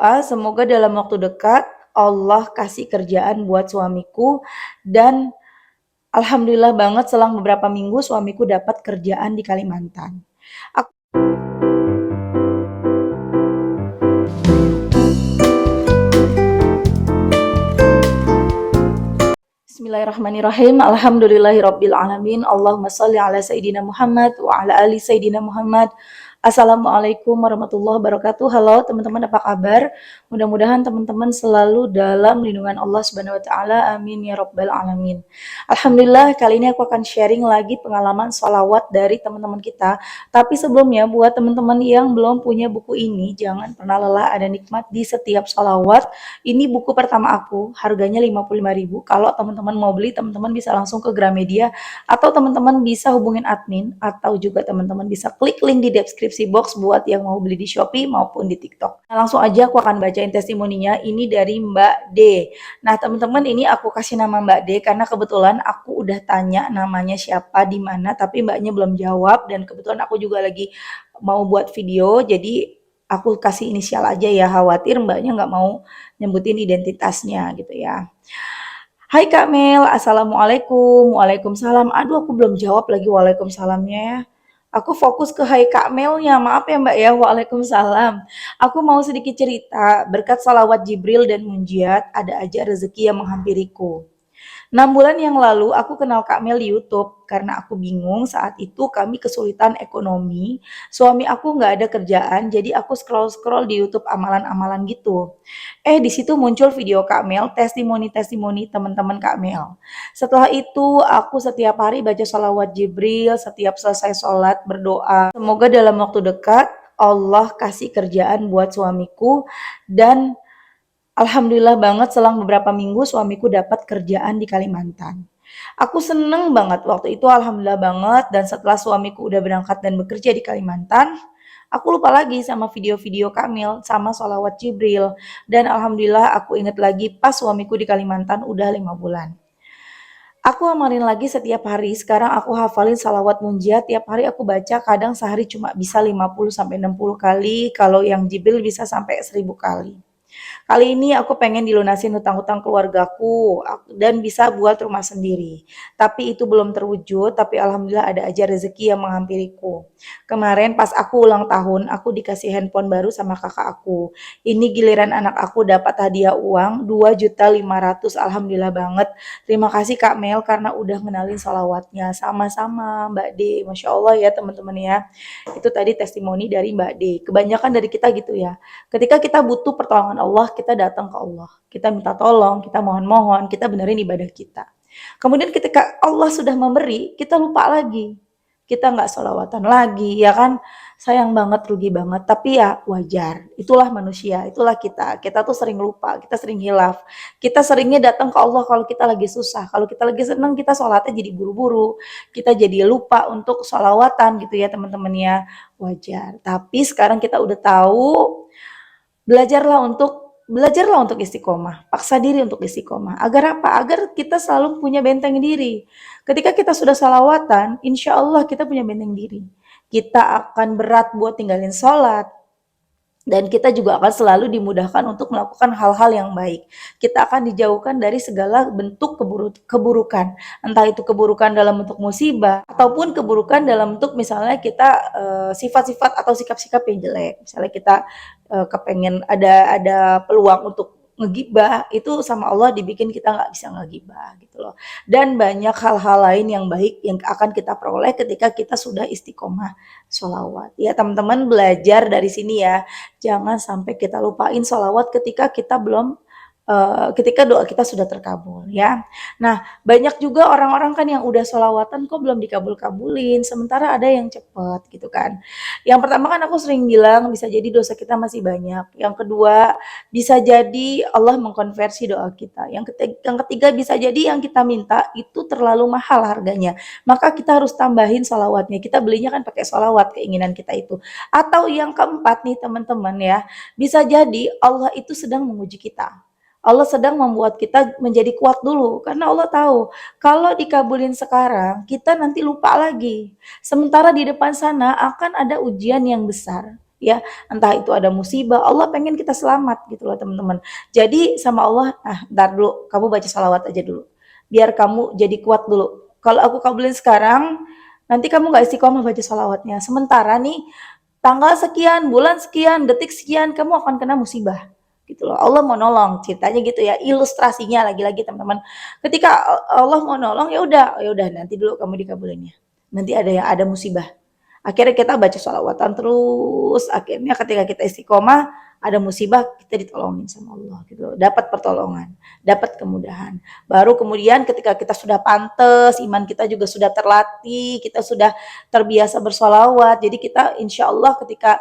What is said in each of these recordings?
berdoa semoga dalam waktu dekat Allah kasih kerjaan buat suamiku dan alhamdulillah banget selang beberapa minggu suamiku dapat kerjaan di Kalimantan. Aku Bismillahirrahmanirrahim. Alhamdulillahirabbil alamin. Allahumma shalli ala sayidina Muhammad wa ala ali sayidina Muhammad. Assalamualaikum warahmatullahi wabarakatuh. Halo teman-teman, apa kabar? Mudah-mudahan teman-teman selalu dalam lindungan Allah Subhanahu wa taala. Amin ya rabbal alamin. Alhamdulillah, kali ini aku akan sharing lagi pengalaman sholawat dari teman-teman kita. Tapi sebelumnya, buat teman-teman yang belum punya buku ini, jangan pernah lelah ada nikmat di setiap sholawat. Ini buku pertama aku, harganya 55.000. Kalau teman-teman mau beli, teman-teman bisa langsung ke Gramedia atau teman-teman bisa hubungin admin atau juga teman-teman bisa klik link di deskripsi box buat yang mau beli di Shopee maupun di TikTok. Nah, langsung aja aku akan bacain testimoninya. Ini dari Mbak D. Nah, teman-teman, ini aku kasih nama Mbak D karena kebetulan aku udah tanya namanya siapa di mana, tapi Mbaknya belum jawab dan kebetulan aku juga lagi mau buat video, jadi aku kasih inisial aja ya, khawatir Mbaknya nggak mau nyebutin identitasnya gitu ya. Hai Kak Mel, Assalamualaikum. Waalaikumsalam. Aduh, aku belum jawab lagi waalaikumsalamnya ya. Aku fokus ke hai Kak Melnya, maaf ya Mbak ya, waalaikumsalam. Aku mau sedikit cerita, berkat salawat Jibril dan munjiat, ada aja rezeki yang menghampiriku. 6 bulan yang lalu aku kenal Kak Mel di YouTube karena aku bingung saat itu kami kesulitan ekonomi. Suami aku nggak ada kerjaan, jadi aku scroll-scroll di YouTube amalan-amalan gitu. Di situ muncul video Kak Mel, testimoni-testimoni teman-teman Kak Mel. Setelah itu aku setiap hari baca sholawat Jibril, setiap selesai sholat berdoa. Semoga dalam waktu dekat Allah kasih kerjaan buat suamiku dan alhamdulillah banget selang beberapa minggu suamiku dapat kerjaan di Kalimantan. Aku seneng banget waktu itu, alhamdulillah banget, dan setelah suamiku udah berangkat dan bekerja di Kalimantan, aku lupa lagi sama video-video Kamil sama sholawat Jibril. Dan alhamdulillah aku inget lagi pas suamiku di Kalimantan udah 5 bulan. Aku amalin lagi setiap hari, sekarang aku hafalin salawat munjiat, tiap hari aku baca, kadang sehari cuma bisa 50-60 kali, kalau yang Jibril bisa sampai 1000 kali. Kali ini aku pengen dilunasin hutang-hutang keluargaku dan bisa buat rumah sendiri. Tapi itu belum terwujud, tapi alhamdulillah ada aja rezeki yang menghampiriku. Kemarin pas aku ulang tahun, aku dikasih handphone baru sama kakak aku. Ini giliran anak aku dapat hadiah uang 2.500.000. Alhamdulillah banget. Terima kasih Kak Mel karena udah ngenalin sholawatnya. Sama-sama Mbak D. Masya Allah ya teman-teman ya. Itu tadi testimoni dari Mbak D. Kebanyakan dari kita gitu ya. Ketika kita butuh pertolongan Allah, kita datang ke Allah. Kita minta tolong, kita mohon-mohon, kita benerin ibadah kita. Kemudian ketika Allah sudah memberi, kita lupa lagi. Kita nggak sholawatan lagi, ya kan? Sayang banget, rugi banget. Tapi ya wajar. Itulah manusia, itulah kita. Kita tuh sering lupa, kita sering hilaf. Kita seringnya datang ke Allah kalau kita lagi susah. Kalau kita lagi senang, kita sholatnya jadi buru-buru. Kita jadi lupa untuk sholawatan gitu ya teman-teman ya. Wajar. Tapi sekarang kita udah tahu, belajarlah untuk istiqomah, paksa diri untuk istiqomah. Agar apa? Agar kita selalu punya benteng diri. Ketika kita sudah salawatan, insya Allah kita punya benteng diri. Kita akan berat buat tinggalin sholat, dan kita juga akan selalu dimudahkan untuk melakukan hal-hal yang baik. Kita akan dijauhkan dari segala bentuk keburukan. Entah itu keburukan dalam bentuk musibah, ataupun keburukan dalam bentuk misalnya kita sifat-sifat atau sikap-sikap yang jelek. Misalnya kita kepengen ada peluang untuk ngegibah, itu sama Allah dibikin kita nggak bisa ngegibah gitu loh. Dan banyak hal-hal lain yang baik yang akan kita peroleh ketika kita sudah istiqomah sholawat. Ya teman-teman, belajar dari sini ya. Jangan sampai kita lupain sholawat ketika kita belum ketika doa kita sudah terkabul ya. Nah, banyak juga orang-orang kan yang udah sholawatan kok belum dikabul-kabulin, sementara ada yang cepet gitu kan. Yang pertama kan aku sering bilang bisa jadi dosa kita masih banyak. Yang kedua, bisa jadi Allah mengkonversi doa kita. Yang ketiga bisa jadi yang kita minta itu terlalu mahal harganya. Maka kita harus tambahin sholawatnya. Kita belinya kan pakai sholawat keinginan kita itu. Atau yang keempat nih teman-teman ya, bisa jadi Allah itu sedang menguji kita. Allah sedang membuat kita menjadi kuat dulu karena Allah tahu kalau dikabulin sekarang kita nanti lupa lagi. Sementara di depan sana akan ada ujian yang besar ya. Entah itu ada musibah, Allah pengen kita selamat gitu loh teman-teman. Jadi sama Allah, ntar dulu kamu baca salawat aja dulu. Biar kamu jadi kuat dulu. Kalau aku kabulin sekarang, nanti kamu nggak istiqomah baca salawatnya. Sementara nih, tanggal sekian, bulan sekian, detik sekian, kamu akan kena musibah gitu loh. Allah mau nolong, ceritanya gitu ya. Ilustrasinya lagi-lagi teman-teman. Ketika Allah mau nolong, ya udah nanti dulu kamu dikabulinnya. Nanti ada musibah. Akhirnya kita baca sholawatan terus, akhirnya ketika kita istiqomah, ada musibah, kita ditolongin sama Allah gitu. Dapat pertolongan, dapat kemudahan. Baru kemudian ketika kita sudah pantas, iman kita juga sudah terlatih, kita sudah terbiasa bersolawat. Jadi kita insya Allah ketika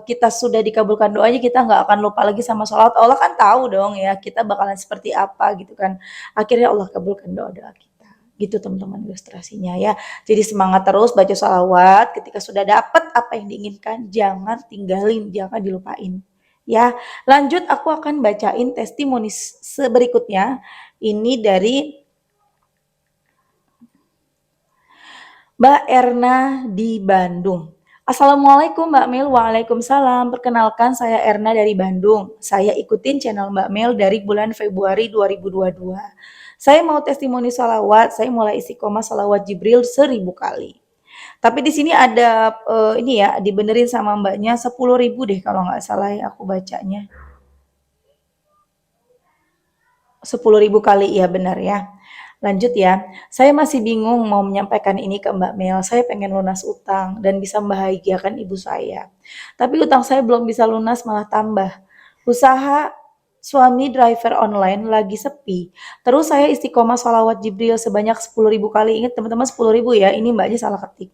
kita sudah dikabulkan doanya, kita nggak akan lupa lagi sama sholawat. Allah kan tahu dong ya, kita bakalan seperti apa gitu kan. Akhirnya Allah kabulkan doa-doa kita. Gitu teman-teman ilustrasinya ya. Jadi semangat terus baca sholawat, ketika sudah dapat apa yang diinginkan, jangan tinggalin, jangan dilupain. Ya, lanjut aku akan bacain testimoni berikutnya. Ini dari Mbak Erna di Bandung. Assalamualaikum Mbak Mel, waalaikumsalam. Perkenalkan saya Erna dari Bandung. Saya ikutin channel Mbak Mel dari bulan Februari 2022. Saya mau testimoni salawat, saya mulai istiqomah salawat Jibril 1000 kali. Tapi di sini ada ini ya, dibenerin sama mbaknya 10.000 deh kalau nggak salah ya aku bacanya. 10.000 kali, ya benar ya. Lanjut ya, saya masih bingung mau menyampaikan ini ke Mbak Mel. Saya pengen lunas utang dan bisa membahagiakan ibu saya. Tapi utang saya belum bisa lunas malah tambah. Usaha suami driver online lagi sepi. Terus saya istiqomah sholawat Jibril sebanyak 10.000 kali. Ingat teman-teman 10.000 ya, ini mbaknya salah ketik.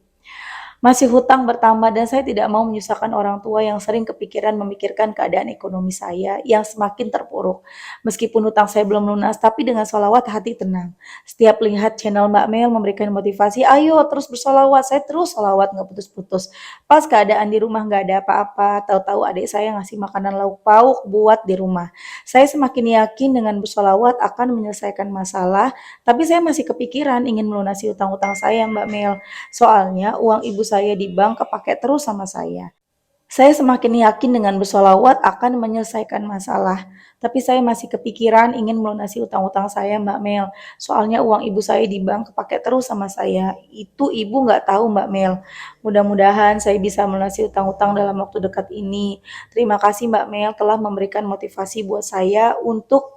Masih hutang bertambah dan saya tidak mau menyusahkan orang tua yang sering kepikiran memikirkan keadaan ekonomi saya yang semakin terpuruk. Meskipun hutang saya belum lunas, tapi dengan sholawat hati tenang. Setiap lihat channel Mbak Mel memberikan motivasi, ayo terus bersolawat, saya terus sholawat nggak putus-putus. Pas keadaan di rumah nggak ada apa-apa, tahu-tahu adik saya ngasih makanan lauk pauk buat di rumah. Saya semakin yakin dengan bersolawat akan menyelesaikan masalah, tapi saya masih kepikiran ingin melunasi utang-utang saya Mbak Mel. Soalnya uang ibu saya di bank kepake terus sama saya. Saya semakin yakin dengan bersolawat akan menyelesaikan masalah. Tapi saya masih kepikiran ingin melunasi utang-utang saya Mbak Mel. Soalnya uang ibu saya di bank kepake terus sama saya. Itu ibu nggak tahu Mbak Mel. Mudah-mudahan saya bisa melunasi utang-utang dalam waktu dekat ini. Terima kasih Mbak Mel telah memberikan motivasi buat saya untuk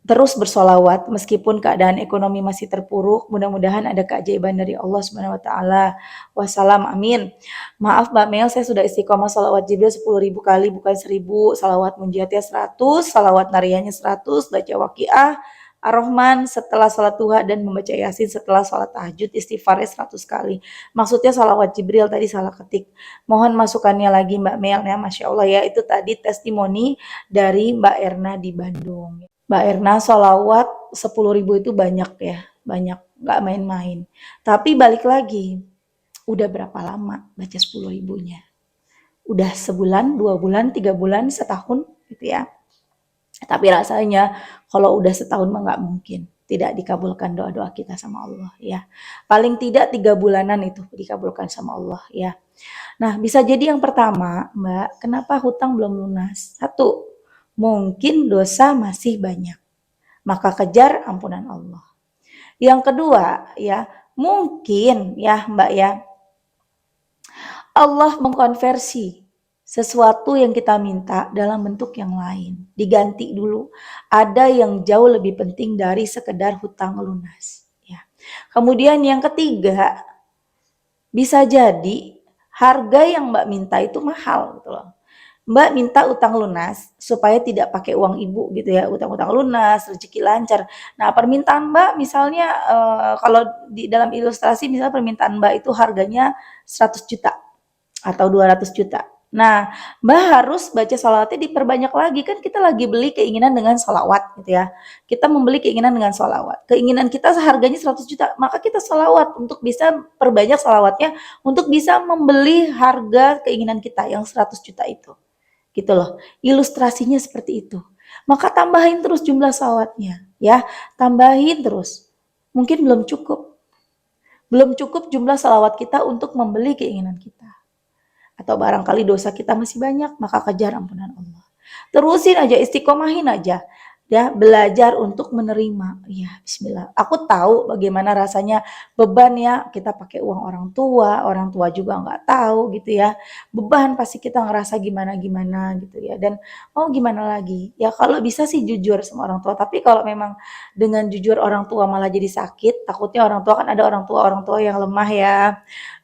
terus bersolawat meskipun keadaan ekonomi masih terpuruk. Mudah-mudahan ada keajaiban dari Allah Subhanahu wa taala. Wassalam, amin. Maaf Mbak Mel, saya sudah istiqomah salawat Jibril 10.000 kali bukan 1.000, salawat munjiatnya 100, salawat nariyahnya 100, baca waqiah Ar-Rahman setelah salat duha dan membaca Yasin setelah salat tahajud, istighfarnya 100 kali. Maksudnya salawat Jibril tadi salah ketik. Mohon masukannya lagi Mbak Mel ya, Masya Allah ya. Itu tadi testimoni dari Mbak Erna di Bandung. Mbak Erna, sholawat 10.000 itu banyak ya, banyak, nggak main-main. Tapi balik lagi, udah berapa lama baca 10.000-nya? Udah sebulan, 2 bulan, 3 bulan, setahun gitu ya. Tapi rasanya kalau udah setahun mah nggak mungkin tidak dikabulkan doa-doa kita sama Allah ya. Paling tidak 3 bulanan itu dikabulkan sama Allah ya. Nah, bisa jadi yang pertama, Mbak, kenapa hutang belum lunas? Satu, mungkin dosa masih banyak. Maka kejar ampunan Allah. Yang kedua, ya, mungkin ya, Mbak ya, Allah mengkonversi sesuatu yang kita minta dalam bentuk yang lain. Diganti dulu. Ada yang jauh lebih penting dari sekedar hutang lunas. Ya. Kemudian yang ketiga, bisa jadi harga yang Mbak minta itu mahal gitu loh. Mbak minta utang lunas supaya tidak pakai uang ibu gitu ya, utang-utang lunas, rezeki lancar. Nah, permintaan Mbak misalnya kalau di dalam ilustrasi misalnya permintaan Mbak itu harganya 100 juta atau 200 juta. Nah, Mbak harus baca sholawatnya diperbanyak lagi, kan kita lagi beli keinginan dengan sholawat gitu ya. Kita membeli keinginan dengan sholawat. Keinginan kita seharganya 100 juta, maka kita sholawat untuk bisa perbanyak sholawatnya untuk bisa membeli harga keinginan kita yang 100 juta itu. Gitu loh. Ilustrasinya seperti itu. Maka tambahin terus jumlah sholawatnya ya, tambahin terus. Mungkin belum cukup. Belum cukup jumlah sholawat kita untuk membeli keinginan kita. atau barangkali dosa kita masih banyak, maka kejar ampunan Allah. Terusin aja, istiqomahin aja. Ya, belajar untuk menerima. Ya, bismillah. Aku tahu bagaimana rasanya beban ya, kita pakai uang orang tua juga nggak tahu gitu ya. Beban pasti kita ngerasa gimana-gimana gitu ya. Dan oh gimana lagi? Ya kalau bisa sih jujur sama orang tua, tapi kalau memang dengan jujur orang tua malah jadi sakit, takutnya orang tua kan ada orang tua yang lemah ya,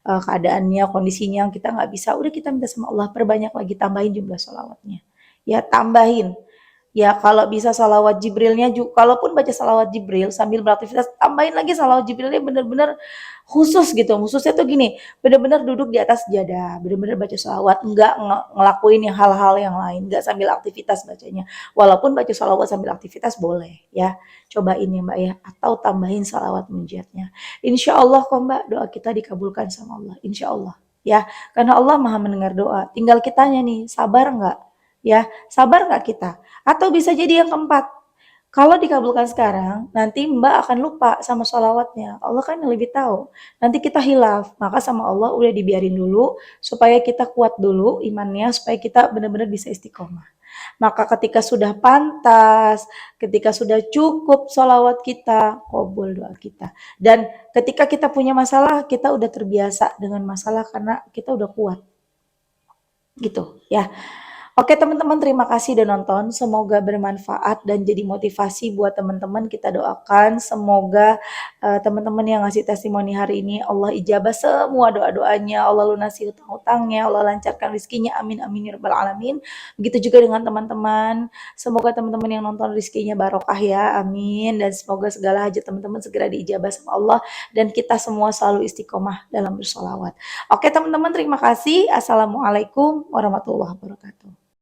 keadaannya, kondisinya kita nggak bisa, udah kita minta sama Allah perbanyak lagi, tambahin jumlah sholawatnya. Ya tambahin. Ya kalau bisa salawat Jibrilnya juga, kalaupun baca salawat Jibril sambil beraktivitas, tambahin lagi salawat Jibrilnya bener-bener khusus gitu. Khususnya tuh gini, bener-bener duduk di atas sejadah, bener-bener baca salawat, enggak ngelakuin yang hal-hal yang lain, enggak sambil aktivitas bacanya. Walaupun baca salawat sambil aktivitas boleh ya, cobain ya Mbak ya, atau tambahin salawat munjiatnya. Insya Allah kok Mbak, doa kita dikabulkan sama Allah, insya Allah ya, karena Allah maha mendengar doa. Tinggal kitanya nih, sabar enggak? Ya, sabar nggak kita? Atau bisa jadi yang keempat, kalau dikabulkan sekarang, nanti Mbak akan lupa sama sholawatnya. Allah kan yang lebih tahu. Nanti kita hilaf, maka sama Allah udah dibiarin dulu, supaya kita kuat dulu imannya, supaya kita benar-benar bisa istiqomah. Maka ketika sudah pantas, ketika sudah cukup sholawat kita, kabul doa kita. Dan ketika kita punya masalah, kita udah terbiasa dengan masalah karena kita udah kuat. Gitu ya. Oke teman-teman, terima kasih udah nonton. Semoga bermanfaat dan jadi motivasi buat teman-teman. Kita doakan semoga teman-teman yang ngasih testimoni hari ini Allah ijabah semua doa-doanya, Allah lunasi hutang-hutangnya, Allah lancarkan rezekinya. Amin amin ya rabbal alamin. Begitu juga dengan teman-teman. Semoga teman-teman yang nonton rezekinya barokah ya. Amin. Dan semoga segala hajat teman-teman segera diijabah sama Allah dan kita semua selalu istiqomah dalam bersolawat. Oke teman-teman, terima kasih. Assalamualaikum warahmatullahi wabarakatuh.